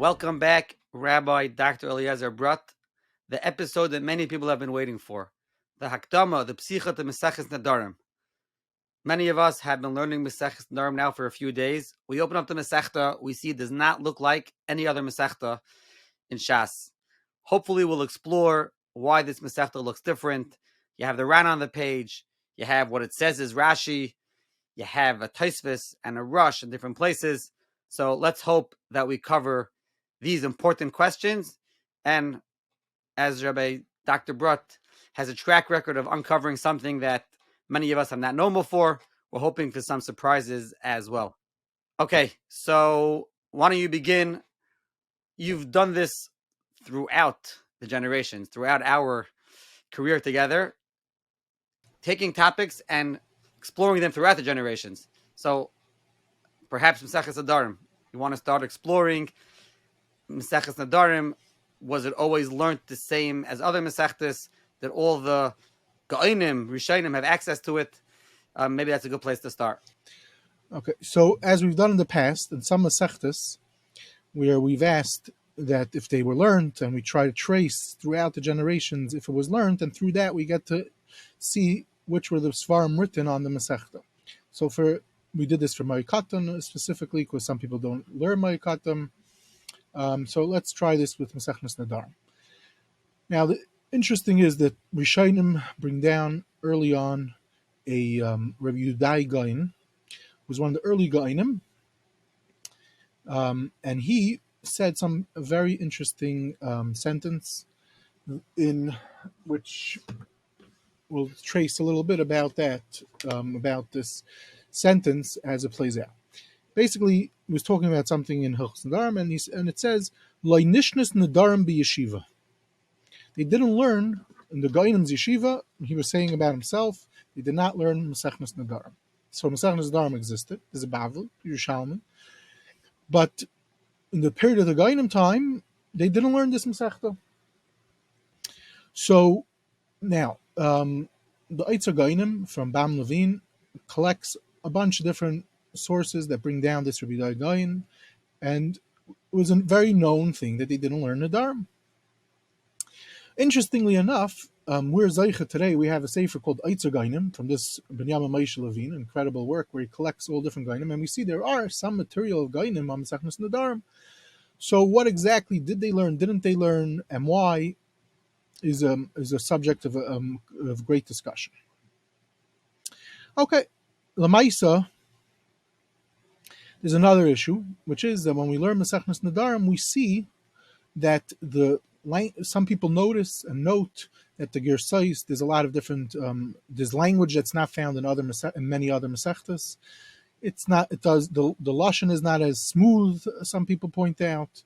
Welcome back, Rabbi Dr. Eliezer Brodt, the episode that many people have been waiting for, the Hakdama, the Psicha to Maseches Nedarim. Many of us have been learning Maseches Nedarim now for a few days. We open up the Masechta, we see it does not look like any other Masechta in Shas. Hopefully we'll explore why this Masechta looks different. You have the Ran on the page, you have what it says is Rashi, you have a Tosfos and a Rush in different places. So let's hope that we cover these important questions. And as Rabbi Dr. Brodt has a track record of uncovering something that many of us have not known before, we're hoping for some surprises as well. Okay, so why don't you begin? You've done this throughout the generations, throughout our career together, taking topics and exploring them throughout the generations. So perhaps Maseches Nedarim, you want to start exploring Maseches Nedarim. Was it always learned the same as other Masechtas? That all the Ga'inim, Rishonim have access to it? Maybe that's a good place to start. Okay, so as we've done in the past, in some Masechtas, where we've asked that if they were learned, and we try to trace throughout the generations if it was learned, and through that we get to see which were the Svarim written on the Masechta. So we did this for Ma'ikatim specifically, because some people don't learn Ma'ikatim. So let's try this with Maseches Nedarim. Now, the interesting is that Rishonim bring down early on a Rabbi Yudai Gain, who was one of the early Gainim, and he said some very interesting sentence in which we'll trace a little bit about that, about this sentence as it plays out. Basically, he was talking about something in Hilchos Nedarim, and it says, "Lo nishnas Nedarim b'yeshiva." They didn't learn in the Gainim's yeshiva. He was saying about himself, they did not learn Maseches Nedarim. So Maseches Nedarim existed. There's a Bavel, Yerushalmi, but in the period of the Gainim time, they didn't learn this Masechta. So now, the Eitzer Gainim from Bam Levine collects a bunch of different sources that bring down this Rabbi Yudai Gain, and it was a very known thing that they didn't learn Nedarim. Interestingly enough, we're Zeicha today. We have a sefer called Eitzer Gainim from this Binyamin Moshe Levine, incredible work where he collects all different Gainim, and we see there are some material of Gainim on Maseches Nedarim. So what exactly did they learn, didn't they learn, and why is a subject of great discussion. Okay, Lamaisa, there's another issue, which is that when we learn Maseches Nedarim, we see that some people notice and note that the Gersais, there's a lot of different, there's language that's not found in many other Masechtas. The Lashon is not as smooth, some people point out.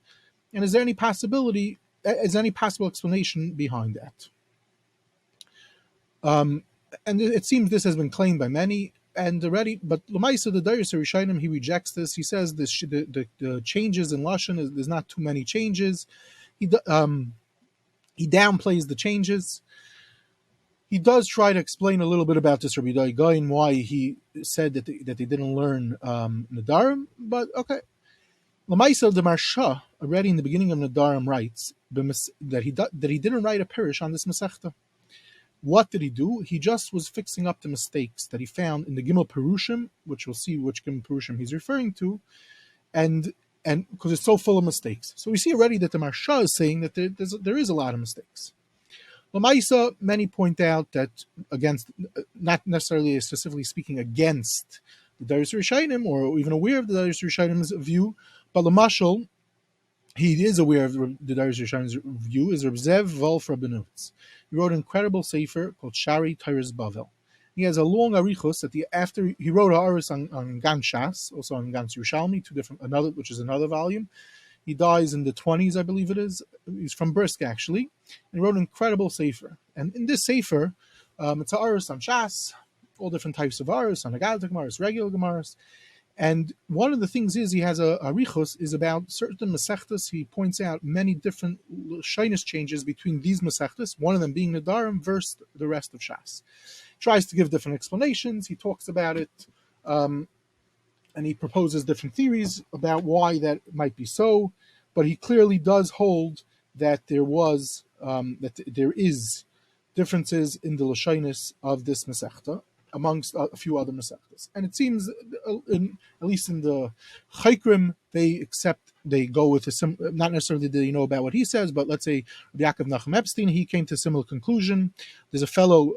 And is there any possible explanation behind that? And it seems this has been claimed by many, but L'maisa, the Darius Rishonim, he rejects this. He says the changes in Lashon, there's not too many changes. He downplays the changes. He does try to explain a little bit about this Rabbi Yudai Gain, why he said that they didn't learn Nedarim, but okay. L'maisa, the Marsha, already in the beginning of Nedarim, writes that he didn't write a Pirish on this Masechta. What did he do? He just was fixing up the mistakes that he found in the Gimel Perushim, which we'll see which Gimel Perushim he's referring to, and because it's so full of mistakes. So we see already that the Marsha is saying that there is a lot of mistakes. L'maisa, many point out that against, not necessarily specifically speaking against the Darius Rishonim, or even aware of the Darius Rishonim's view, but L'mashal, he is aware of the Darius Rishonim's view, is Reb Zev Wolf Rabbanutz. He wrote an incredible sefer called Shari Teiras Bavel. He has a long arichos after he wrote a aris on Gan Shas, also on Gan Yerushalmi, which is another volume. He dies in the 20s, I believe it is. He's from Brisk, actually. And he wrote an incredible sefer. And in this sefer, it's an aris on Shas, all different types of aris, on Agadah Gemaras, regular Gemaras. And one of the things is he has a arichos is about certain Masechtas. He points out many different shyness changes between these Masechtas, one of them being Nedarim versus the rest of Shas. Tries to give different explanations. He talks about it, and he proposes different theories about why that might be so. but he clearly does hold that there is differences in the lashonis of this Masechta amongst a few other Masechtas. And it seems, at least in the Chaykrim, they go with not necessarily do you know about what he says, but let's say Rabbi Yaakov Nachum Epstein, he came to a similar conclusion. There's a fellow,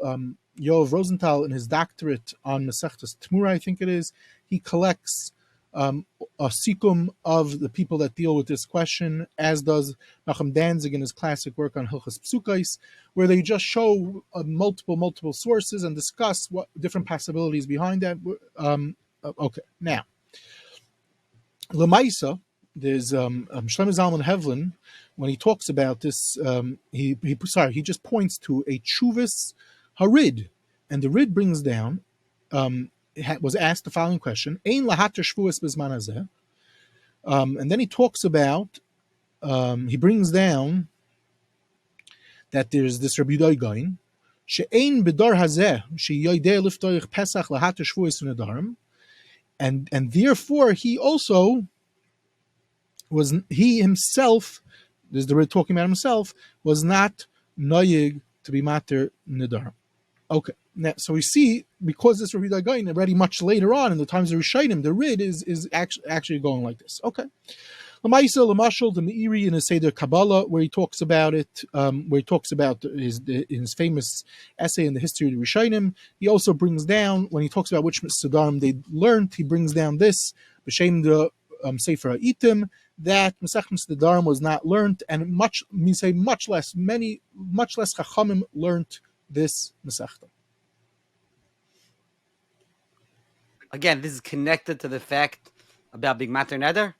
Yoav Rosenthal, in his doctorate on Masechtas Tmura, I think it is, he collects a sikum of the people that deal with this question, as does Nachum Danzig in his classic work on Hilchas Psukais, where they just show multiple sources and discuss what different possibilities behind that. Okay, now Lamaisa, there's Shlomo Zalman Hevlin, when he talks about this, he just points to a Chuvas Harid, and the Rid brings down. Was asked the following question: Ein lahater shvuas bizman hazeh. And then he talks about, he brings down that there's this Rabbi Gain, she'ein b'dar hazeh she'yodeh liftoich pesach lahater shvuas nedarim, and therefore he also he himself, this is the Rid talking about himself, was not noyig to be mater nedarim. Okay, now so we see, because this Rabbi Gain already much later on in the times of Rishayim, the Rid is actually going like this. Okay, Lamaisa Lamashal the Meiri in his Seder Kabbalah, where he talks about it, where he talks about his famous essay in the history of the Rishayim. He also brings down, when he talks about which Sedarim they learned, he brings down this B'Shem the Sefer HaItim, that Masechtas Nedarim was not learned, and much less Chachamim learned this Masechta. Again, this is connected to the fact about being mater neder.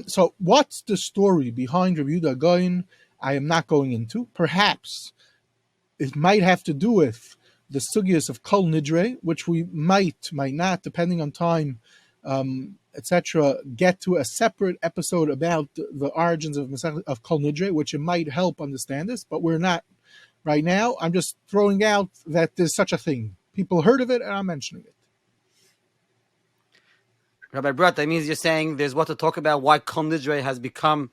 So what's the story behind Rabbi Yehuda Gaon? I am not going into. Perhaps it might have to do with the sugyas of Kol Nidre, which we might not, depending on time, etc., get to a separate episode about the origins of Kol Nidre, which it might help understand this, but we're not right now. I'm just throwing out that there's such a thing. People heard of it, and I'm mentioning it. Rabbi Brodt, that means you're saying there's what to talk about, why Kol Nidre has become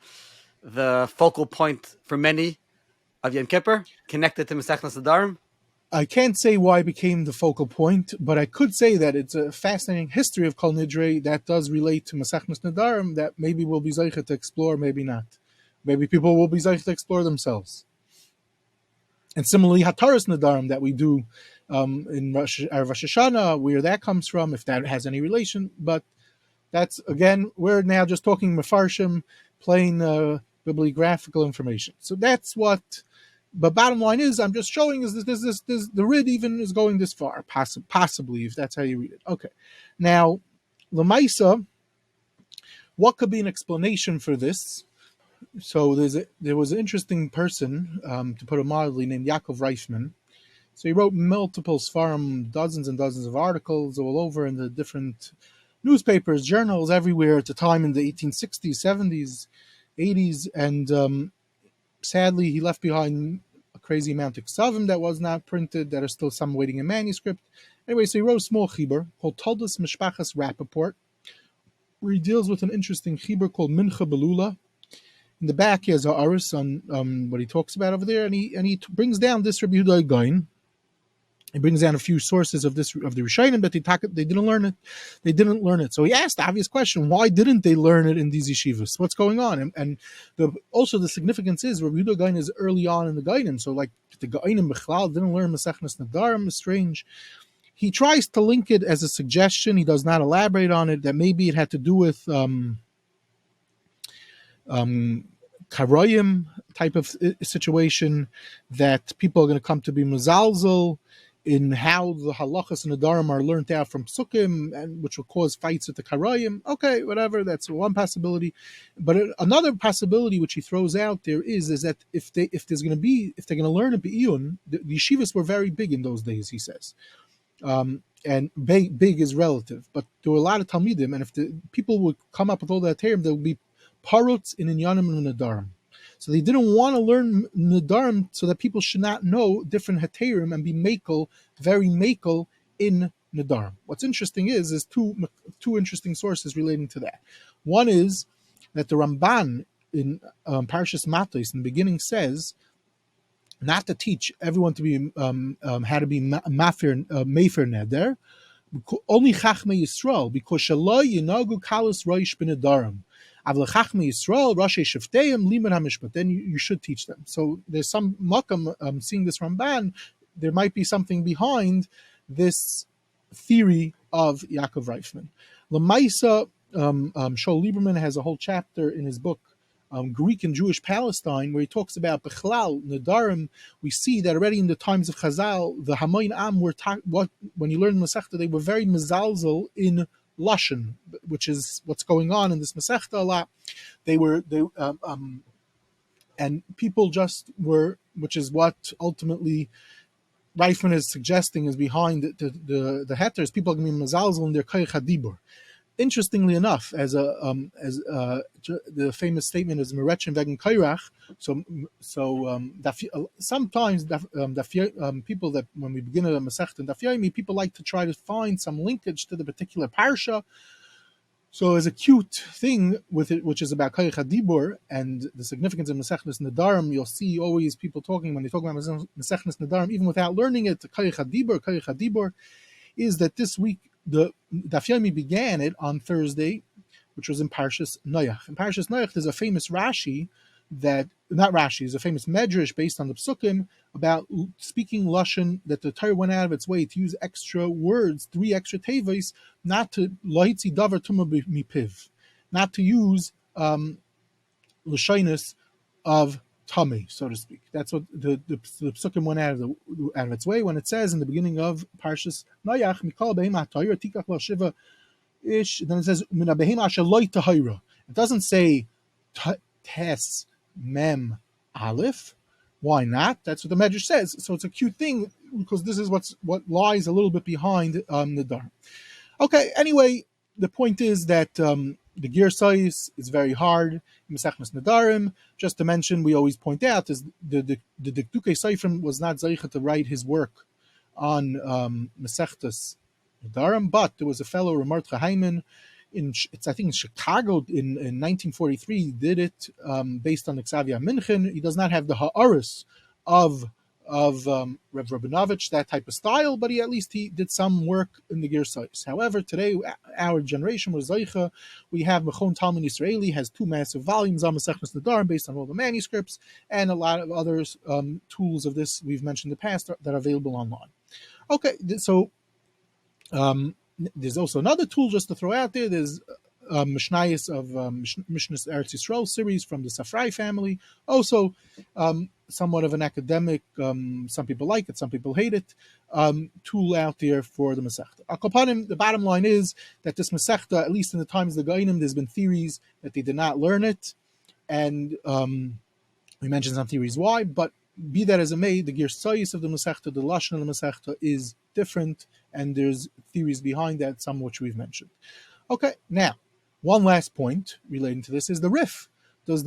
the focal point for many of Yom Kippur, connected to Masechtas Nedarim? I can't say why it became the focal point, but I could say that it's a fascinating history of Kol Nidre that does relate to Masechtas Nedarim that maybe we'll be zeicha to explore, maybe not. Maybe people will be zeicha to explore themselves. And similarly, Hataras Nedarim that we do in Rosh Hashanah, where that comes from, if that has any relation. But that's, again, we're now just talking Mefarshim, plain bibliographical information. So that's what. But bottom line is, I'm just showing is this the Rid even is going this far, possibly, if that's how you read it. Okay, now Lamaisa, what could be an explanation for this? So there was an interesting person, to put it mildly, named Yaakov Reifman. So he wrote multiple Sfarim, dozens and dozens of articles all over in the different newspapers, journals, everywhere at the time in the 1860s, 70s, 80s, and sadly he left behind a crazy amount of ksavim that was not printed, that are still some waiting in manuscript. Anyway, so he wrote a small chibur called Toldos Mishpachas Rappaport, where he deals with an interesting chibur called Mincha Belula. In the back, he has a aris on what he talks about over there, and he brings down this Rabbi Yehuda Gaon. He brings down a few sources of the Rishayim, but they didn't learn it. They didn't learn it. So he asked the obvious question: why didn't they learn it in these yeshivas? What's going on? And also the significance is Rabbi Yehuda Gaon is early on in the Gaonim, so like the Gaonim Bechlal didn't learn Masechtas Nedarim. Is strange. He tries to link it as a suggestion. He does not elaborate on it. That maybe it had to do with Karayim type of situation, that people are going to come to be Mazalzel in how the halachas and Nedarim are learned out from Sukkim, and which will cause fights with the Karayim. Okay, whatever, that's one possibility. But another possibility which he throws out there is that if they're going to learn a Be'iyun, the yeshivas were very big in those days, he says. And big is relative, but there were a lot of Talmidim, and if the people would come up with all that term, there would be parutz in Inyanim and Nedarim. So they didn't want to learn Nedarim so that people should not know different Heterim and be makel, very makel in Nedarim. What's interesting is two interesting sources relating to that. One is that the Ramban in Parshas Matos in the beginning says not to teach everyone to be how to be mefer neder, only Chachmei Yisrael, because Shaloi Yinagu Kalas Roish B'Nedarim. Avle Chachmei Yisrael, Rashi Shefteim, Liman HaMishpat. Then you should teach them. So there's some makam seeing this Ramban. There might be something behind this theory of Yaakov Reifman. Lamaisa, Shaul Lieberman has a whole chapter in his book Greek and Jewish Palestine, where he talks about Bechlal, Nedarim. We see that already in the times of Chazal, the Hamoin Am were when you learn Masechta, they were very mezalzel in Lashon, which is what's going on in this Masechta a lot. And people just were, which is what ultimately Reifman is suggesting is behind the hetters. People are going to be mezalzel in their Koyach HaDibur. Interestingly enough, as the famous statement is Meretchen wegen Kairach. Sometimes people that when we begin a Masechta and Daf Yomi, people like to try to find some linkage to the particular parsha. So, as a cute thing with it, which is about Kairach HaDibur and the significance of Masechtas Nedarim, you'll see always people talking when they talk about Masechtas Nedarim, even without learning it. Kairach HaDibur is that this week. The Daf Yomi began it on Thursday, which was in Parshas Noach. In Parshas Noach, there's a famous Rashi is a famous Medrash based on the Psukim about speaking Lashon, that the Torah went out of its way to use extra words, 3 extra teves, not to lahitzi davar tuma mipiv, not to use lashonis of tummy, so to speak. That's what the Psukim went out of its way when it says in the beginning of Parshas Noach, Mikol behema ha'tayra tikach lo shiva ish. Then it says min behema asher lo tahira. It doesn't say tes mem aleph. Why not? That's what the Medrash says. So it's a cute thing because this is what lies a little bit behind the Dar. Okay. Anyway, the point is that the Gir Sais is very hard. Mesechnes Nedarim, just to mention, we always point out is the Dikdukei Seifrim was not Zeicha to write his work on Mesechtes Nedarim, but there was a fellow, Ramart Chahaiman, I think in Chicago in 1943, he did it based on the Xavier Minchen. He does not have the Ha'aris of Rev Rabinovich, that type of style, but he did some work in the Gir Sais. However, today, our generation was Zeicha. We have Mechon Talmud Israeli, has 2 massive volumes on Masechtas Nedarim based on all the manuscripts, and a lot of other tools of this we've mentioned in the past that are available online. Okay, so there's also another tool just to throw out there. There's Mishnayos of Mishnayos Eretz Yisrael series from the Safrai family. Also, somewhat of an academic, some people like it, some people hate it, tool out there for the Masechta. Akopanim, the bottom line is that this Masechta, at least in the times of the Gainim, there's been theories that they did not learn it, and we mentioned some theories why, but be that as it may, the Gir Sais of the Masechta, the Lashon of the Masechta is different, and there's theories behind that, some of which we've mentioned. Okay, now, one last point relating to this is the riff. Is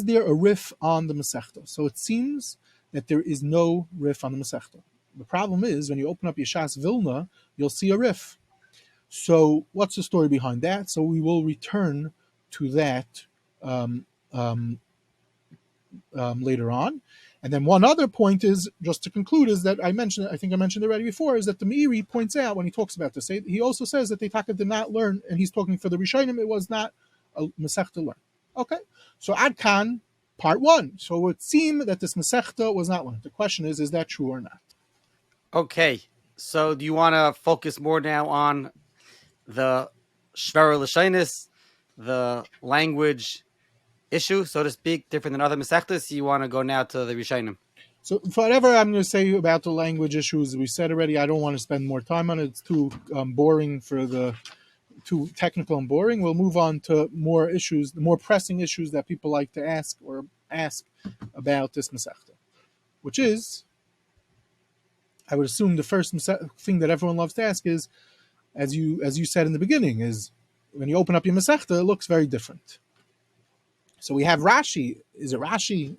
there a riff on the Masechta? So it seems that there is no riff on the Masechta. The problem is, when you open up Yeshas Vilna, you'll see a riff. So what's the story behind that? So we will return to that later on. And then one other point is, just to conclude, is that I think I mentioned already before, is that the Meiri points out when he talks about this, he also says that the Taka did not learn, and he's talking for the Rishonim, it was not a Masechta learn. Okay, so Ad Kan, part 1. So it would seem that this Masechta was not learned. The question is that true or not? Okay, so do you want to focus more now on the Shvera L'Shainis, the language issue, so to speak, different than other Masechtas? You want to go now to the Rishonim? So for whatever I'm going to say about the language issues, we said already, I don't want to spend more time on it. It's too boring too technical and boring. We'll move on to more issues, the more pressing issues that people like to ask about this Masechta, which is, I would assume the first thing that everyone loves to ask is, as you said in the beginning, is when you open up your Masechta, it looks very different. So we have Rashi. Is it Rashi?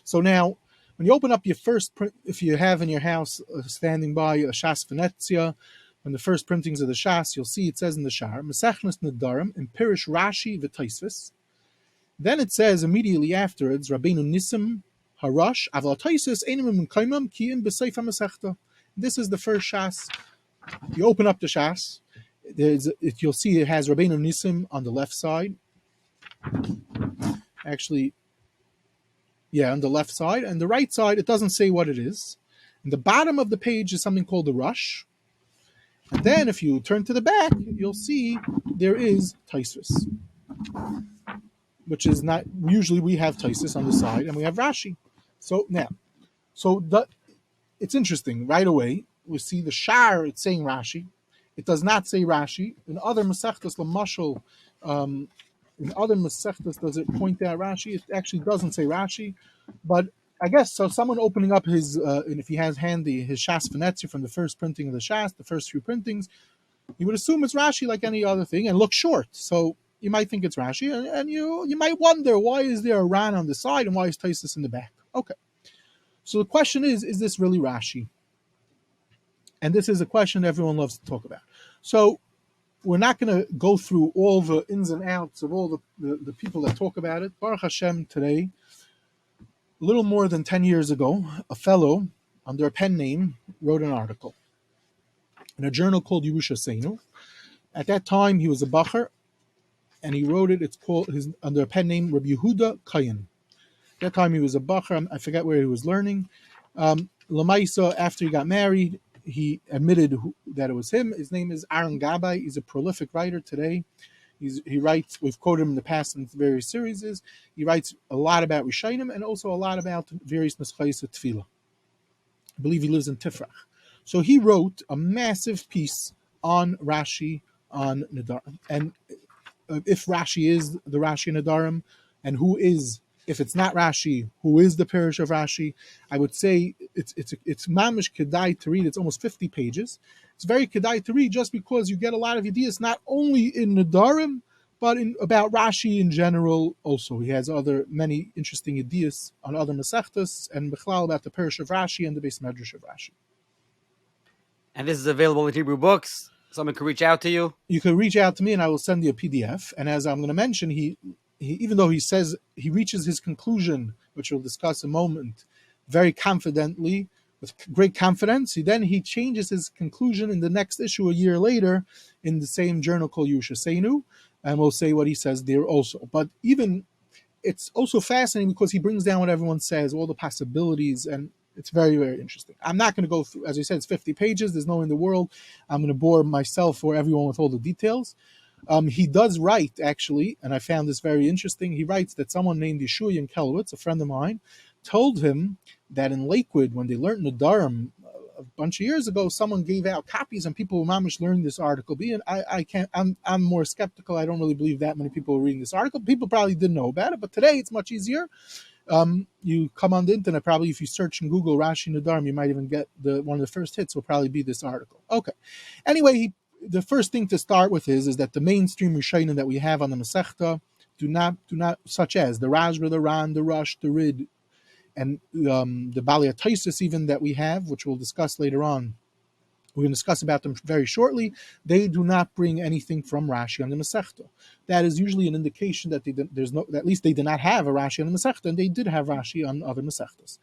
So now, when you open up your first print, if you have in your house standing by a Shas Venetzia, when the first printings of the Shas, you'll see it says in the Shar, Mesechnes Nedarim, in Pirish Rashi v'Taisvis. Then it says immediately afterwards, Rabbeinu Nisim Harash Aval Taisus Einimim Kaimam Kiyim B'Seif HaMasechta. This is the first Shas. You open up the Shas. You'll see it has Rabbeinu Nisim on the left side. Actually, yeah, on the left side. And the right side, it doesn't say what it is. And the bottom of the page is something called the Rush. And then if you turn to the back, you'll see there is Taisus, which is not, usually we have Taisus on the side and we have Rashi. So now, it's interesting. Right away, we see the Shar, it's saying Rashi. It does not say Rashi. In other Masechtas, Lamashal, in other Masechtas, does it point out Rashi? It actually doesn't say Rashi. But I guess, so someone opening up his, and if he has handy, his Shas Venetzi from the first printing of the Shas, the first few printings, you would assume it's Rashi like any other thing and look short. So you might think it's Rashi, and you might wonder, why is there a Ran on the side and why is Taisus in the back? Okay. So the question is this really Rashi? And this is a question everyone loves to talk about. So we're not going to go through all the ins and outs of all the people that talk about it. Baruch Hashem, today, a little more than 10 years ago, a fellow under a pen name wrote an article in a journal called Yerusha Seinu. At that time, he was a bacher, and he wrote it. It's called under a pen name Rabbi Yehuda Kayan. At that time, he was a bacher. I forget where he was learning. Lamaisa, after he got married, he admitted that it was him. His name is Aaron Gabai. He's a prolific writer today. He writes, we've quoted him in the past in various series. He writes a lot about Rishayim and also a lot about various Neschayis of Tefillah. I believe he lives in Tifrach. So he wrote a massive piece on Rashi, on Nedarim. And if Rashi is the Rashi Nedarim, and who is, if it's not Rashi, who is the parish of Rashi, I would say it's mamish kedai to read. It's almost 50 pages. It's very kedai to read just because you get a lot of ideas, not only in Nedarim, but about Rashi in general also. He has many interesting ideas on other Masechtas and Bechlal about the parish of Rashi and the Beis Medrash of Rashi. And this is available in Hebrew books. Someone can reach out to you. You can reach out to me and I will send you a PDF. And as I'm going to mention, he even though he says he reaches his conclusion, which we'll discuss in a moment, very confidently, with great confidence, he changes his conclusion in the next issue a year later in the same journal called Yerusha Seinu, and we'll say what he says there also. But even it's also fascinating because he brings down what everyone says, all the possibilities, and it's very, very interesting. I'm not going to go through, as I said, it's 50 pages. There's no way in the world I'm going to bore myself or everyone with all the details. He does write, actually, and I found this very interesting. He writes that someone named Yeshua in Kelowitz, a friend of mine, told him that in Lakewood, when they learned Nedarim a bunch of years ago, someone gave out copies and people were mamish learning this article. And I'm more skeptical. I don't really believe that many people were reading this article. People probably didn't know about it, but today it's much easier. You come on the internet, probably if you search in Google Rashi Nedarim, you might even get one of the first hits will probably be this article. Okay. Anyway, the first thing to start with is that the mainstream Rishonim that we have on the Masechta do not, such as the Rajra, the Ran, the Rush, the Rid, and the Balei Taisus even that we have, which we'll discuss later on. We're going to discuss about them very shortly. They do not bring anything from Rashi on the Masechta. That is usually an indication that at least they did not have a Rashi on the Masechta, and they did have Rashi on other Masechtas.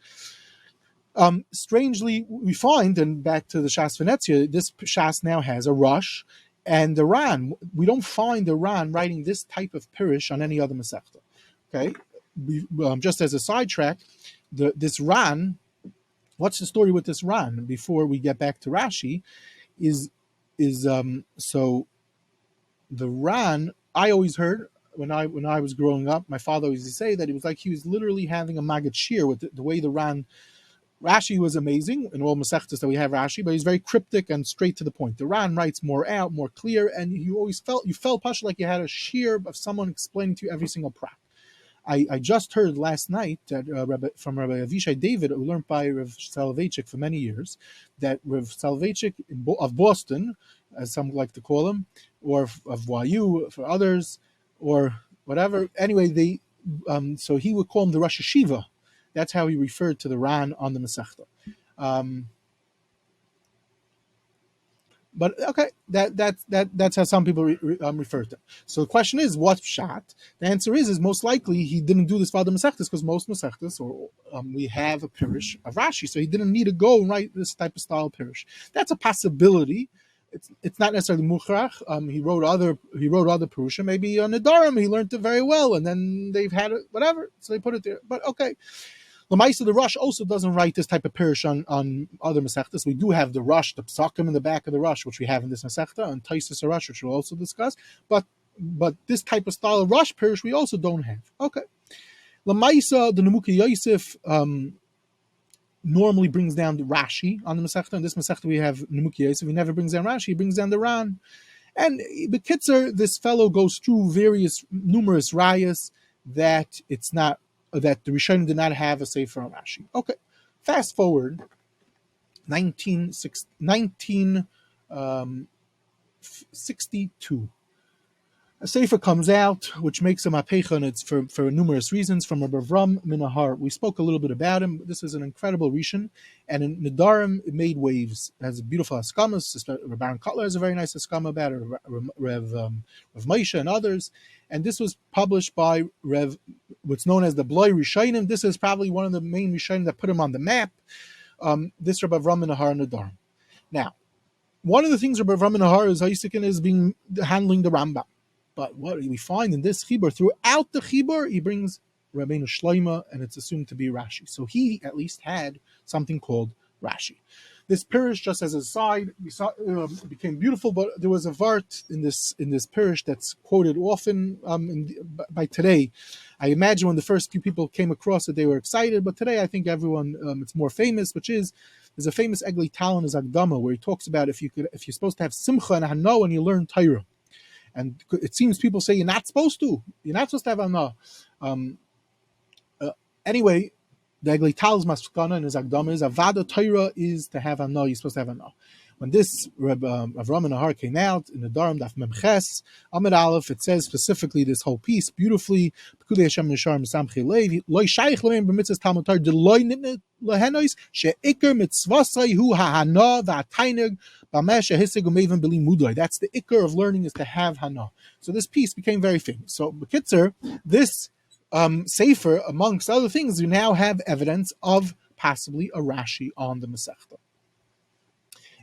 Strangely, we find, and back to the Shas Venezia, this Shas now has a Rush and the Ran. We don't find the Ran writing this type of Pirish on any other Masechta. Okay, just as a sidetrack, this Ran, what's the story with this Ran? Before we get back to Rashi, so the Ran, I always heard when I was growing up, my father used to say that it was like he was literally having a Maggid Shir with the way the Ran. Rashi was amazing in all Masechtas that we have Rashi, but he's very cryptic and straight to the point. The Ran writes more out, more clear, and you felt Pasha like you had a shear of someone explaining to you every single prat. I just heard last night that from Rabbi Avishai David, who learned by Rav Soloveitchik for many years, that Rav Soloveitchik of Boston, as some like to call him, or of YU for others, or whatever. Anyway, so he would call him the Rosh Hashiva. That's how he referred to the Ran on the Masechta. But okay, that's how some people refer to it. So the question is, what's pshat? The answer is most likely he didn't do this for the Masechtas because most Masechtas, or we have a pirish of Rashi, so he didn't need to go and write this type of style pirish. That's a possibility. It's not necessarily muchrach. He wrote other pirushim. Maybe on Nedarim he learned it very well, and then they've had it whatever, so they put it there. But okay. Lamaisa, the Rush also doesn't write this type of pirish on other Masechtas. We do have the Rush, the Psakim in the back of the Rush, which we have in this Masechta, and Taisus Rush, which we'll also discuss. But this type of style of Rush pirish we also don't have. Okay. Lamaisa, the Nemuki Yosef normally brings down the Rashi on the Masechta. In this Masechta we have Nemuki Yosef. He never brings down Rashi, he brings down the Ran. And Bekitzer, this fellow goes through numerous rayas that it's not, that the Rishonim did not have a Sefer on Rashi. Okay, fast forward, 1962. A Sefer comes out, which makes a Mapecha, and it's for numerous reasons, from Rabbi Avram Minahar. We spoke a little bit about him. This is an incredible Rishon, and in Nedarim, it made waves. It has beautiful Haskamas. Rabbi Aaron Kotler has a very nice Haskama about it, Rev Moshe and others. And this was published by what's known as the Bloy Rishonim. This is probably one of the main Rishonim that put him on the map. This Rabbi Avram Minahar Nedarim. Now, one of the things Rabbi Avram Minahar is handling the Rambam. But what we find in this chibur, throughout the chibur, he brings Rabbeinu Shloima, and it's assumed to be Rashi. So he at least had something called Rashi. This pirish, just as a side, became beautiful, but there was a vart in this pirish that's quoted often by today. I imagine when the first few people came across it, they were excited, but today I think everyone, it's more famous, which is, there's a famous Egli Talon as Agdama, where he talks about if you're supposed to have simcha and hana when you learn Torah. And it seems people say you're not supposed to. You're not supposed to have hana. Anyway, the Egli Tal's maskana and his Agdama is Avada Torah is to have hana. You're supposed to have hana. When this Avram Nahar came out in the Nedarim Daf Memches Amid Aleph, it says specifically this whole piece beautifully. Pekudei Hashem Nishar Mesamchei Lev Loi Shaych Leim B'Mitzvahs Talmud Torah Deloi Nitnet Lehenois She'ikar Mitzvasai Hu Hahana V'Ataineg B'Ameh She'Hisig U'Meivan B'Li Mudai. That's the ikar of learning, is to have hana. So this piece became very famous. So B'Kitzer, this Sefer, amongst other things, you now have evidence of possibly a Rashi on the Masechta.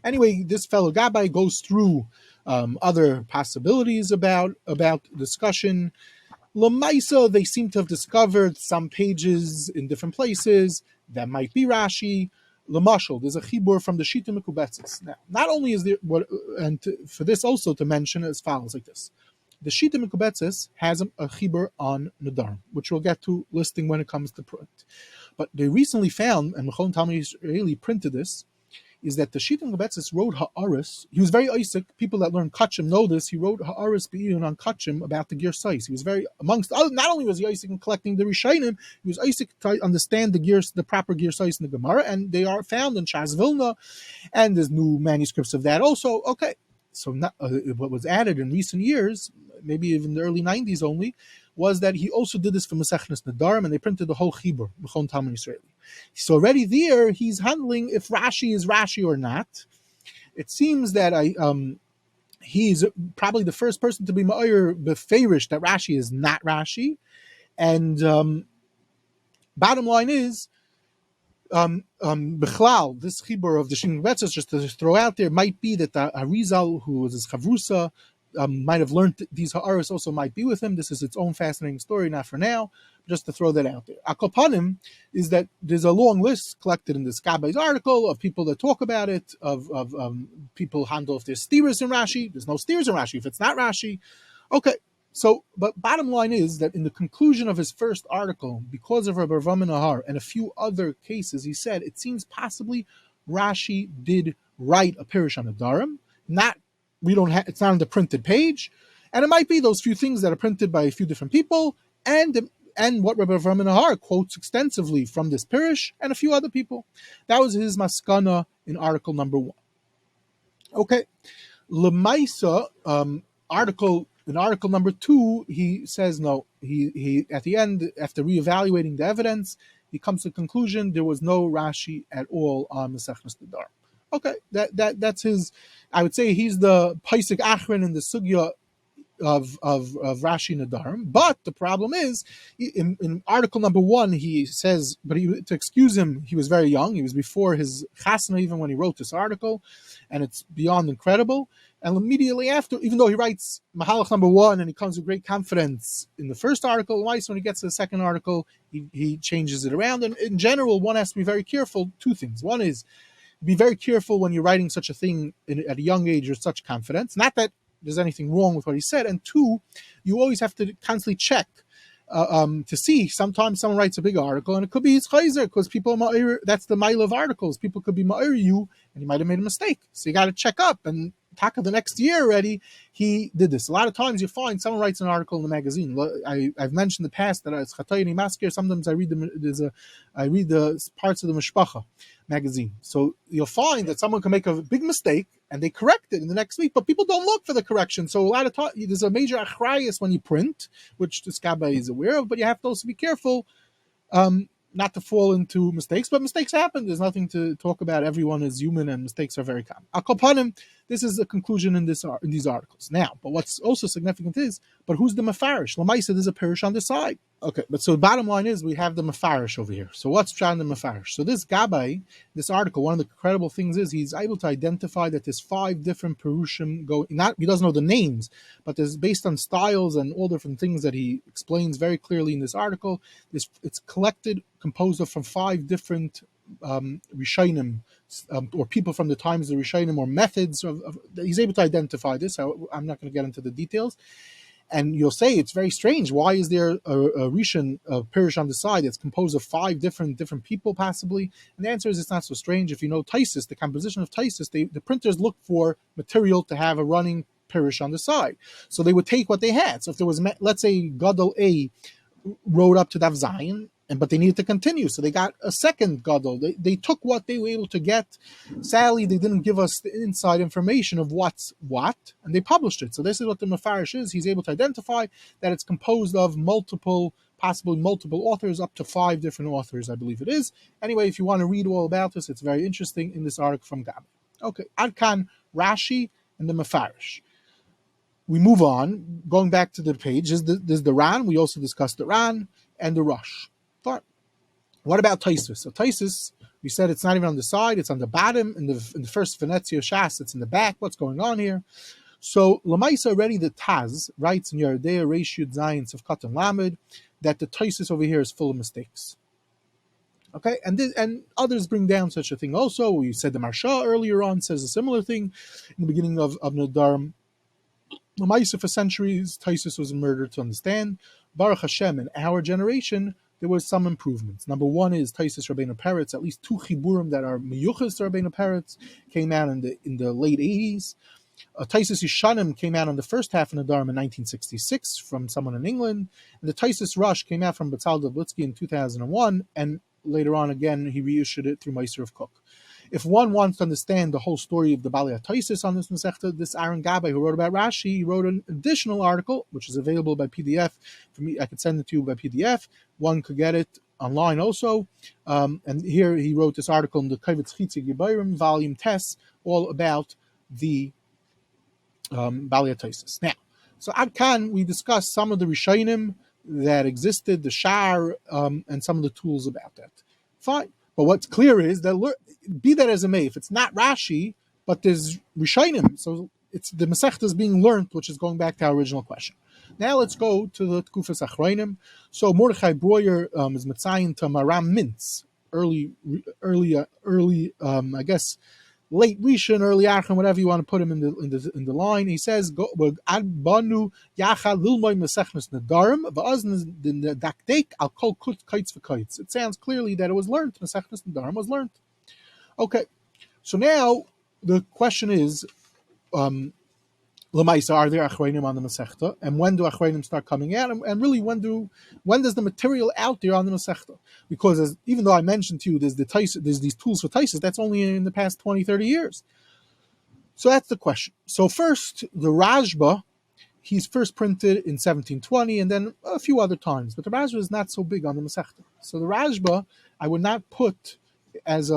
Anyway, this fellow Gabbai goes through other possibilities about discussion. Lamaisa, they seem to have discovered some pages in different places that might be Rashi. Lamashal, there's a chibur from the Shita Mekubetzes. Now, not only is there for this also to mention as follows, like this. The Shita Mekubetzes has a chibur on Nedarim, which we'll get to listing when it comes to print. But they recently found, and Mechon Talmud Israeli printed this, is that the Shita Mekubetzes wrote Ha'aris. He was very Isaac. People that learn Kachim know this. He wrote Ha'aris Be'iyun on Kachim about the Girsais. He was very, amongst other, not only was he Isaac in collecting the Rishonim, he was Isaac to understand the proper Girsais in the Gemara, and they are found in Shas Vilna, and there's new manuscripts of that also. Okay, so what was added in recent years, maybe even the early 90s only, was that he also did this for Masechnes Nedarim, and they printed the whole Chibur, B'chon Talmud Israeli. So already there, he's handling if Rashi is Rashi or not. It seems that he's probably the first person to be ma'ir beferish that Rashi is not Rashi. And bottom line is, Bechlal, this chibur of the Shita Mekubetzes, just to throw out there, might be that the Arizal, who was his chavrusa, might have learned these ha'aris also might be with him. This is its own fascinating story, not for now, just to throw that out there. Akopanim is that there's a long list collected in this Gabbai's article of people that talk about it, of people handle if there's steers in Rashi. There's no steers in Rashi if it's not Rashi. Okay, so, but bottom line is that in the conclusion of his first article, because of Rabbi Avram Nahar and a few other cases, he said it seems possibly Rashi did write a Pirish on Nedarim, it's not on the printed page, and it might be those few things that are printed by a few different people, and what Rabbi Avram Nahar quotes extensively from this Pirish and a few other people. That was his maskana in article number 1. Okay, Lemaisa article number 2, he says no. He at the end, after reevaluating the evidence, he comes to the conclusion there was no Rashi at all on Masechnes Nedarim. Okay, that's his. I would say he's the Paisik Achron in the Sugya of Rashi Nedarim. But the problem is, in article number 1, he says, but to excuse him, he was very young. He was before his chasna even when he wrote this article, and it's beyond incredible. And immediately after, even though he writes Mahalach number 1 and he comes with great confidence in the first article, when he gets to the second article, he changes it around. And in general, one has to be very careful. Two things. One is, be very careful when you're writing such a thing at a young age with such confidence. Not that there's anything wrong with what he said. And two, you always have to constantly check to see. Sometimes someone writes a big article and it could be his chayzer, because people, that's the mile of articles. People could be ma'ir you and he might have made a mistake. So you got to check up. And taka the next year already, he did this. A lot of times you find someone writes an article in the magazine. I've mentioned in the past that it's Chatayni Maskir. Sometimes I read the parts of the Mishpacha magazine. So you'll find that someone can make a big mistake and they correct it in the next week, but people don't look for the correction. So a lot of times there's a major achrayus when you print, which the Skabba is aware of, but you have to also be careful not to fall into mistakes. But mistakes happen. There's nothing to talk about. Everyone is human and mistakes are very common. Akopanim, this is the conclusion in these articles. Now, but what's also significant is, but who's the mafarish? Lamaisa, there's a parish on the side. Okay, but so the bottom line is we have the mafarish over here. So what's Pshat the mafarish? So this Gabbai, this article, one of the incredible things is he's able to identify that there's 5 different Perushim he doesn't know the names, but there's based on styles and all different things that he explains very clearly in this article. It's composed of from 5 different Rishonim, or people from the times of the Rishonim, or methods he's able to identify this. I'm not going to get into the details. And you'll say it's very strange. Why is there a Rishon parish on the side that's composed of 5 different people, possibly? And the answer is it's not so strange. If you know Taisis, the composition of Taisis, the printers look for material to have a running parish on the side. So they would take what they had. So if there was, let's say, Gadol A wrote up to Dav Zayin, but they needed to continue, so they got a second Gadol. They took what they were able to get. Sadly, they didn't give us the inside information of what's what, and they published it. So this is what the Mefarish is. He's able to identify that it's composed of possibly multiple authors, up to 5 different authors, I believe it is. Anyway, if you want to read all about this, it's very interesting in this article from Gab. Okay, Adkan, Rashi, and the Mefarish. We move on, going back to the page. There's the Ran. We also discussed the Ran and the Rush. Fine. What about Taisus? So Taisus, we said it's not even on the side; it's on the bottom. In the first Venezia Shas, it's in the back. What's going on here? So Lamaisa already, the Taz writes in Yeridea Reishud Zion of Katan Lamed that the Taisus over here is full of mistakes. Okay, and others bring down such a thing also. We said the Marsha earlier on says a similar thing in the beginning of Nedarim. Lamaisa, for centuries, Taisus was murdered to understand. Baruch Hashem, in our generation, there was some improvements. Number 1 is Taisus Rabbeinu Peretz. At least 2 chiburim that are miyuchas to Rabbeinu Peretz came out in the late 80s. Taisus Yishanim came out in the first half of Nedarim in 1966 from someone in England. And the Taisus Rush came out from Batzal Dablitsky in 2001. And later on, again, he reissued it through Meister of Cook. If one wants to understand the whole story of the Balei Taisus on this Masechta, this Aaron Gabbai who wrote about Rashi, he wrote an additional article, which is available by PDF. For me, I could send it to you by PDF. One could get it online also. And here he wrote this article in the Kavitz Chitzi Gebayrim, volume Tess, all about the Balei Taisus. Now, so Ad Kan, we discussed some of the Rishonim that existed, the Shar, and some of the tools about that. Fine. But what's clear is that, be that as it may, if it's not Rashi, but there's Rishonim, so it's the Masechta is being learned, which is going back to our original question. Now let's go to the Tkufas Achroinim. So Mordechai Breuer is Metzayin to Maram Mintz, early, I guess, late Rishon, early Achron, whatever you want to put him in the line. He says, "Ad banu yacha lilmay mesechnes nedarim va'azn the dakdek al kol kites v'kites." It sounds clearly that it was learned. Mesechnes nedarim was learned. Okay, so now the question is, Lamaisa, are there achronim on the Masechta, and when do achronim start coming out, and really when does the material out there on the Masechta? Because even though I mentioned to you there's these tools for Taisus, that's only in the past 20, 30 years. So that's the question. So first, the Rajba, he's first printed in 1720, and then a few other times, but the Rajba is not so big on the Masechta. So the Rajba, I would not put as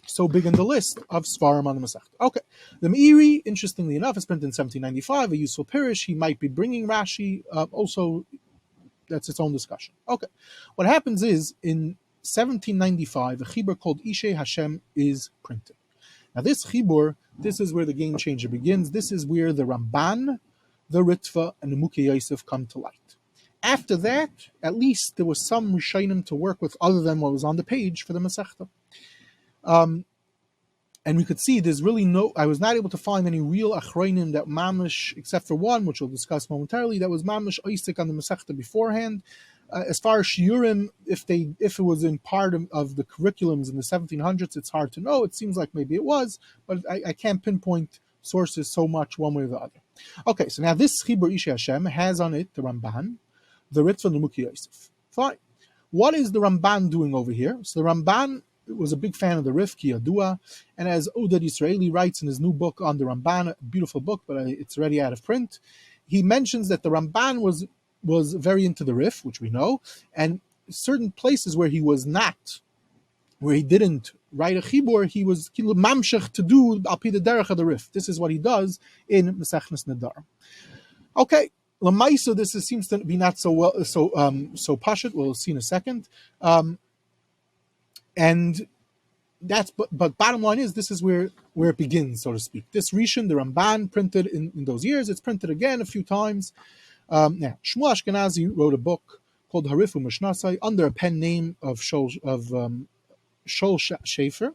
so big in the list of Svarim on the Masechta. Okay, the Meiri, interestingly enough, is printed in 1795, a useful parish. He might be bringing Rashi. Also, that's its own discussion. Okay, what happens is in 1795, a chibur called Ishe Hashem is printed. Now, this chibur, this is where the game changer begins. This is where the Ramban, the Ritva, and the Mukhe Yosef come to light. After that, at least there was some Rishonim to work with other than what was on the page for the Masechta. And we could see there's really I was not able to find any real achronim that mamish, except for one, which we'll discuss momentarily, that was mamish oisik on the Masechta beforehand. As far as shiurim, if it was in part of the curriculums in the 1700s, it's hard to know. It seems like maybe it was, but I can't pinpoint sources so much one way or the other. Okay, so now this Chibur Ishe Hashem has on it the Ramban, the Ritva, and the Mukhe Yosef. Fine. What is the Ramban doing over here? So the Ramban was a big fan of the Rif, Ki Yadua, and as Oded Israeli writes in his new book on the Ramban, a beautiful book, but it's already out of print, he mentions that the Ramban was very into the Rif, which we know, and certain places where he was not, where he didn't write a chibur, he was mamshech to do al pi the derech of the Rif. This is what he does in Mesechnes Nedarim. Okay, Lamaisa, this seems to be not so pashut. We'll see in a second. And that's but bottom line is this is where it begins, so to speak. This Rishon, the Ramban, printed in those years. It's printed again a few times. Now, Shmuel Ashkenazi wrote a book called Harifu Mishnasai under a pen name of Shol Schaefer,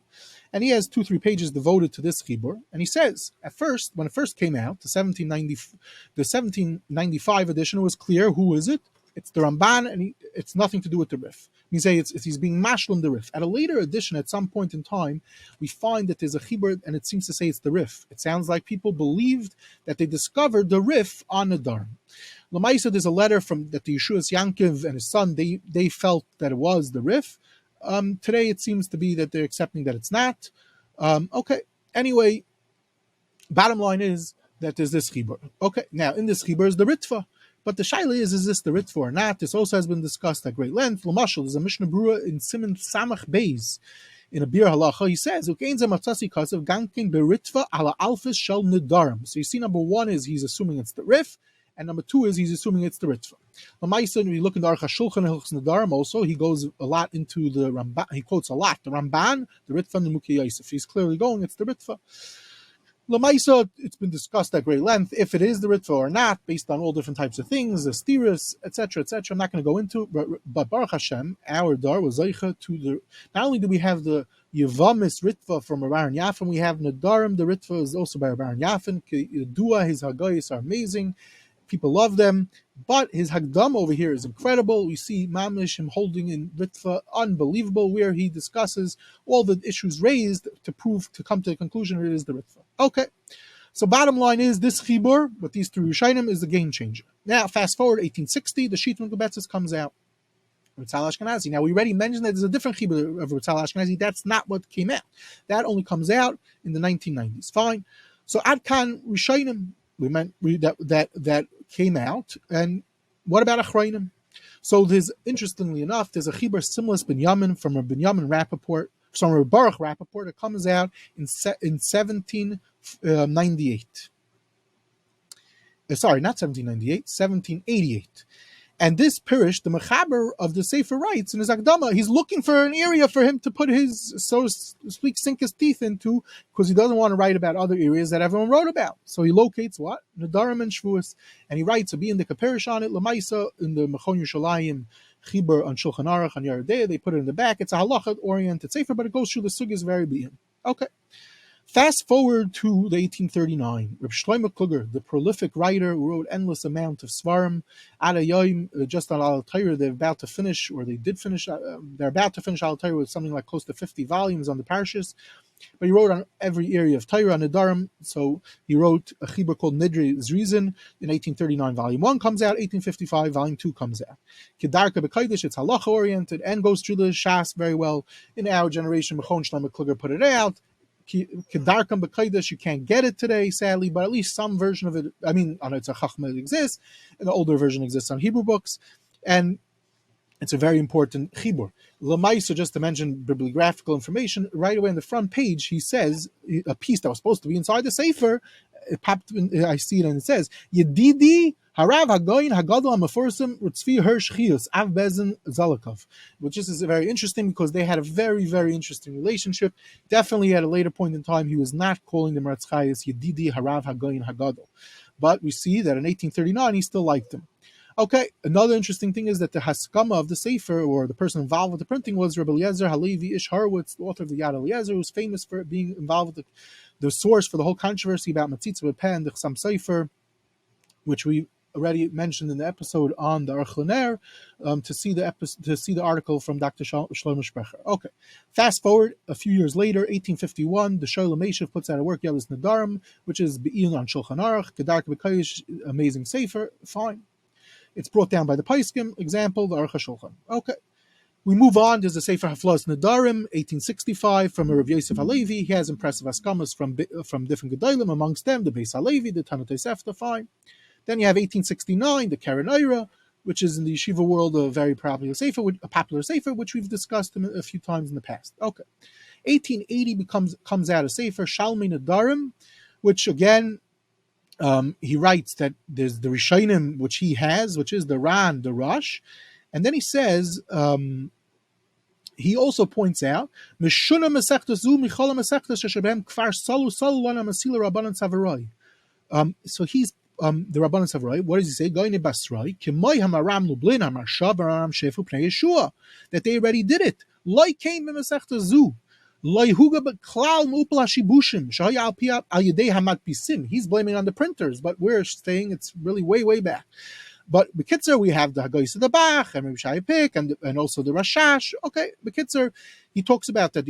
and he has 2-3 pages devoted to this chibur. And he says, at first, when it first came out, the 1795 edition, it was clear who is it. It's the Ramban, and it's nothing to do with the Rif. You say he's being mashlim the Rif. At a later edition, at some point in time, we find that there's a chibur, and it seems to say it's the Rif. It sounds like people believed that they discovered the Rif on Nedarim. Lamaisa, there's a letter that the Yeshuas Yankiv and his son, they felt that it was the Rif. Today, it seems to be that they're accepting that it's not. Okay. Anyway, bottom line is that there's this chibur. Okay. Now, in this chibur is the Ritva. But the shaila is this the Ritva or not? This also has been discussed at great length. L'mashal, there's a Mishnah Brura in Siman Samach Beis, in a Bir Halacha. He says, "Ukein zematzasi kasav gankin beritva ala alfis shel nedarim." So you see, number one is he's assuming it's the Rif, and number two is he's assuming it's the Ritva. L'maisa, when you look in the Aruch HaShulchan Hilchos Nedarim, also he goes a lot into the Ramban. He quotes a lot the Ramban, the Ritva, and the Mukhe Yosef. He's clearly going it's the Ritva. Lamaisa, it's been discussed at great length if it is the Ritva or not, based on all different types of things, the stiras, etc., etc. I'm not going to go into, but Baruch Hashem, our dar was zeicha to the. Not only do we have the Yevamis Ritva from Baron Yafin, we have Nedarim. The Ritva is also by Baron Yafin. Dua, his Hagayis are amazing. People love them, but his Hagdam over here is incredible. We see Mamish, him holding in Ritva, unbelievable, where he discusses all the issues raised to come to the conclusion it is the Ritva. Okay, so bottom line is this chibur with these three Rishonim is the game changer. Now, fast forward 1860, the Shitun Gebetzes comes out. Ritzal Ashkenazi. Now, we already mentioned that there's a different chibur of Ritzal Ashkenazi. That's not what came out. That only comes out in the 1990s. Fine. So Adkan Rishonim, that came out, and what about Achrayim? So there's, interestingly enough, there's a chibur Simlas Binyamin from a Binyamin Rappaport, from a Baruch Rappaport, that comes out in 1798. Sorry, not 1798, 1788. And this Pirish, the Mechaber of the Sefer writes in his Akdama, he's looking for an area for him to put his, so to speak, sink his teeth into, because he doesn't want to write about other areas that everyone wrote about. So he locates what? Nedarim and Shvuas, and he writes a be in the Kapirish on it, Lamaisa, in the Mechon Yerushalayim, Chibur on Shulchan Aruch, on Yeridea, they put it in the back. It's a halacha-oriented Sefer, but it goes through the sugis very bein. Okay. Fast forward to the 1839. Reb Shlomo Kluger, the prolific writer who wrote endless amount of svarim, Adayim, just on Al Torah, they're about to finish, or they did finish, they're about to finish Al Torah with something like close to 50 volumes on the parashas. But he wrote on every area of Torah, on Nedarim. So he wrote a chibur called Nidre Zrizin in 1839. Volume 1 comes out, 1855, Volume 2 comes out. Kedarka B'Kodesh, it's halacha oriented and goes through the Shas very well. In our generation, Mechon Shlomo Kluger put it out. Kedarkam B'Kodesh, you can't get it today, sadly, but at least some version of it, I mean, on it's a Chachma, it exists, and the older version exists on Hebrew books. And It's a very important chibur. Lamaisa, just to mention bibliographical information, right away on the front page, he says a piece that was supposed to be inside the sefer. I see it and it says, Yedidi Harav Hagoyin Hagadol Amaforsim Ritzvi Hirsch Chius Av Bezin Zalakov, which is very interesting because they had a very, very interesting relationship. Definitely at a later point in time, he was not calling them Ratzchayis Yedidi Harav Hagoyin Hagadol. But we see that in 1839, he still liked them. Okay, another interesting thing is that the Haskama of the Sefer, or the person involved with the printing, was Rabbi Eliezer Halevi Ish Horowitz, the author of the Yad Eliezer, who's famous for being involved with the source for the whole controversy about Matzitza B'Peh and the Chasam Sefer, which we already mentioned in the episode on the Aruch LaNer, to see the article from Dr. Shlomo Sprecher. Okay, fast forward a few years later, 1851, the Shoel HaMeshiv puts out a work, Yadis Nedarim, which is Be'iyun on Shulchan Aruch, Gedarke B'Kodesh, amazing Sefer, fine. It's brought down by the Paiskim, example, the Aruch HaShulchan. Okay. We move on. There's a Sefer Haflas Nedarim, 1865, from a Rav Yosef Halevi. He has impressive askamas from different Gedolim, amongst them the Beis Halevi, the Tanut Tosefta, fine. Then you have 1869, the Karen Eira, which is in the yeshiva world a very popular sefer, which we've discussed a few times in the past. Okay. 1880 comes out a Sefer, Shalmei Nedarim, which again, he writes that there's the Rishonim, which he has, which is the Ran, the Rosh, and then he says, he also points out, Meshuna Masechta Zu Michola Masechta Sheshabem Kfar Salu Salu Lana Masila Rabbanan Savaroi. So he's the Rabbanan Savaroi. What does he say? Goyne Basroi Kimoy Hamaram Lublin Hamarshav Aram Shefu Pnei Yeshua, that they already did it. Loi came in Masechta Zu. He's blaming on the printers, but we're saying it's really way, way back. But Bekitzer, we have the Hagoyis of the Bach, and Rabbi Pik, and also the Rashash. Okay, Bekitzer, he talks about that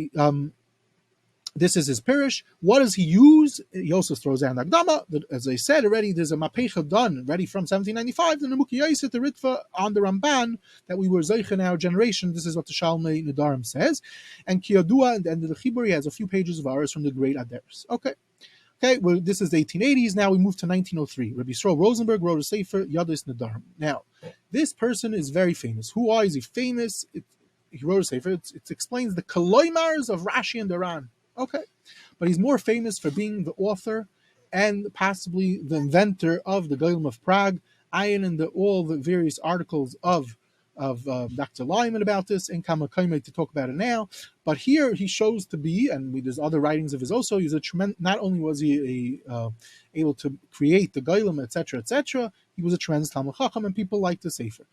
this is his pirish. What does he use? He also throws out Agdama. As I said already, there's a Mapecha done, ready from 1795, the Nemuki Yaisit, the Ritva, on the Ramban, that we were Zeich in our generation. This is what the Shalmei Nedarim says. And Kiyadua, at the end of the Chibur, he has a few pages of ours from the great Aders. Okay, well, this is the 1880s. Now we move to 1903. Rabbi Yisrael Rosenberg wrote a Sefer, Yadis Nedarim. Now, this person is very famous. Why is he famous? He wrote a Sefer. It explains the Kaloimars of Rashi and Duran. Okay, but he's more famous for being the author and possibly the inventor of the Golem of Prague, Ayin, and all the various articles of Dr. Lyman about this, and Kamakaime to talk about it now. But here he shows to be, and there's other writings of his also, he's a tremendous, not only was he able to create the Golem, etc., he was a tremendous Talmud Chacham, and people like the Sefer.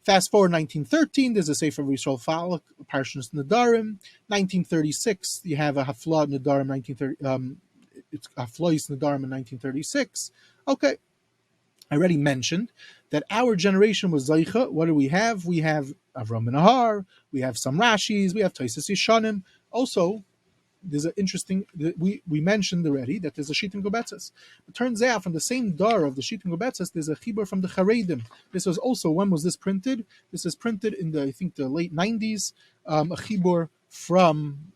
Fast forward 1913, there's a Sefer of Yisrael Falak, Parshas Nedarim. 1936, you have a Hafla Nedarim, it's Haflois Nedarim in 1936. Okay, I already mentioned that our generation was Zaycha. What do we have? We have Avram and Ahar, we have some Rashis, we have Taisus Yishanim. Also, there's an interesting, we mentioned already that there's a Shitin Gobetzes. It turns out from the same dar of the Shitin Gobetzes, there's a Chibur from the Charedim. This was also, when was this printed? This is printed in the late 90s, a Chibur from,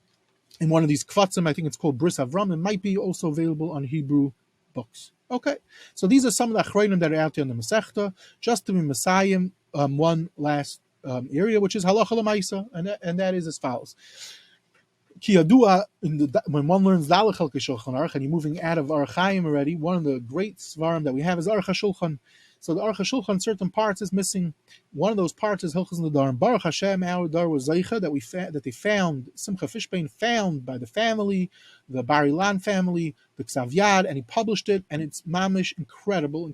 in one of these Kvatzim, I think it's called Bris Avram. It might be also available on Hebrew books. Okay, so these are some of the Achronim that are out there in the Masechta. Just to be Messiah, one last area, which is Halacha L'Maisa, and that is as follows. Kiyadua, when one learns Dalech Chelkei Shulchan Aruch, and you're moving out of Aruch Chaim already, one of the great svarim that we have is Aruch HaShulchan. So the Aruch HaShulchan, certain parts is missing. One of those parts is Hilchos Nedarim. Baruch Hashem, our dar was Zeicha, that they found, Simcha Fishbein found by the family, the Bar Ilan family, the Ksav Yad, and he published it, and it's mamish incredible.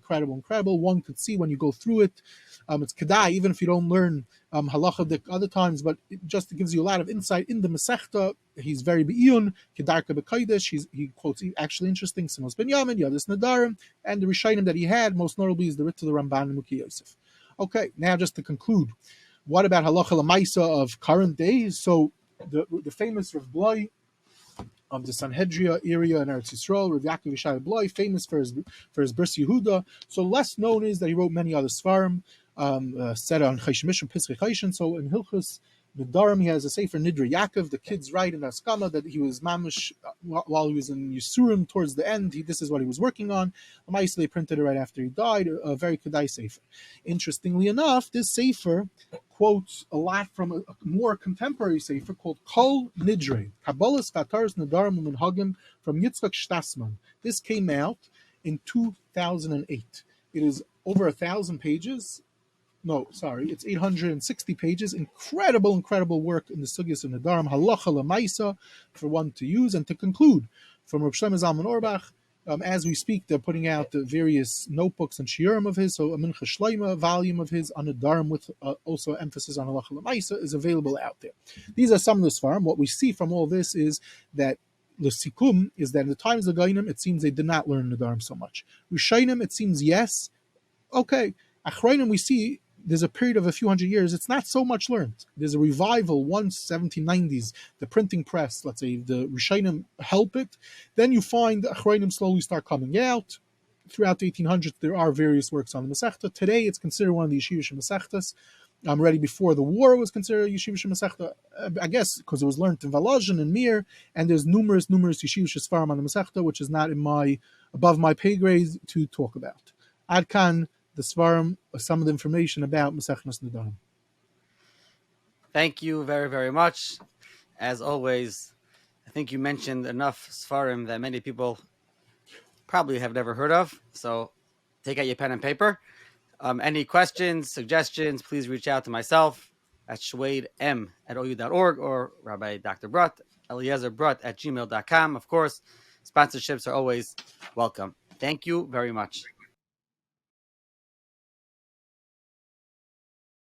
One could see when you go through it. It's Kedai, even if you don't learn halacha the other times, but it just gives you a lot of insight in the Masechta. He's very be'iyun, Kedarka B'Kodesh. He quotes actually interesting Simos Ben Yamin, Yadis Nedarim, and the Rishonim that he had, most notably is the Rit to the Ramban and Muki Yosef. Okay, now just to conclude, what about halacha l'maisa of current days? So the famous Rav Bloi of the Sanhedria area in Eretz Yisrael, Rav Yaakov Yishai Bloi, famous for his Bris Yehuda. So less known is that he wrote many other svarim, set on Chayshim Mishum Pischei Chayshin. So in Hilchos Nedarim, he has a sefer Nidra Yaakov. The kids write in Askama that he was mamish while he was in Yisurim towards the end. This is what he was working on. They printed it right after he died. A very kedai sefer. Interestingly enough, this sefer quotes a lot from a more contemporary sefer called Kol Nidre, Kabbalah's Vataras Nedarim U'Minhagim from Yitzchak Shtasman. This came out in 2008. It is over 1,000 pages. No, sorry, it's 860 pages. Incredible work in the Sugyas of Nedarim, Halacha Lamaisa, for one to use. And to conclude, from Rav Shlomo Zalman Auerbach, as we speak, they're putting out the various notebooks and shiurim of his. So a Mincha Shleima volume of his on Nedarim with also emphasis on Halacha Lamaisa is available out there. These are some of the Sfarim. What we see from all this is that the Sikum is that in the times of the Gainim, it seems they did not learn Nedarim so much. Rishainim, it seems yes. Okay. Achrayim, we see there's a period of a few hundred years, it's not so much learned. There's a revival once 1790s, the printing press, let's say, the Rishonim help it. Then you find the Achrayim slowly start coming out. Throughout the 1800s, there are various works on the Masechta. Today, it's considered one of the Yeshivish Masechtas. Already before the war, it was considered a Yeshivish Masechta, I guess, because it was learned in Volozhin and Mir, and there's numerous Yeshivish Sfarim on the Masechta, which is not above my pay grade to talk about. Adkan, the Svarim, some of the information about Masechnas Nedarim. Thank you very, very much. As always, I think you mentioned enough Svarim that many people probably have never heard of. So take out your pen and paper. Any questions, suggestions, please reach out to myself at shwaidem@ou.org or Rabbi Dr. Brodt, Eliezer Brodt @gmail.com. Of course, sponsorships are always welcome. Thank you very much.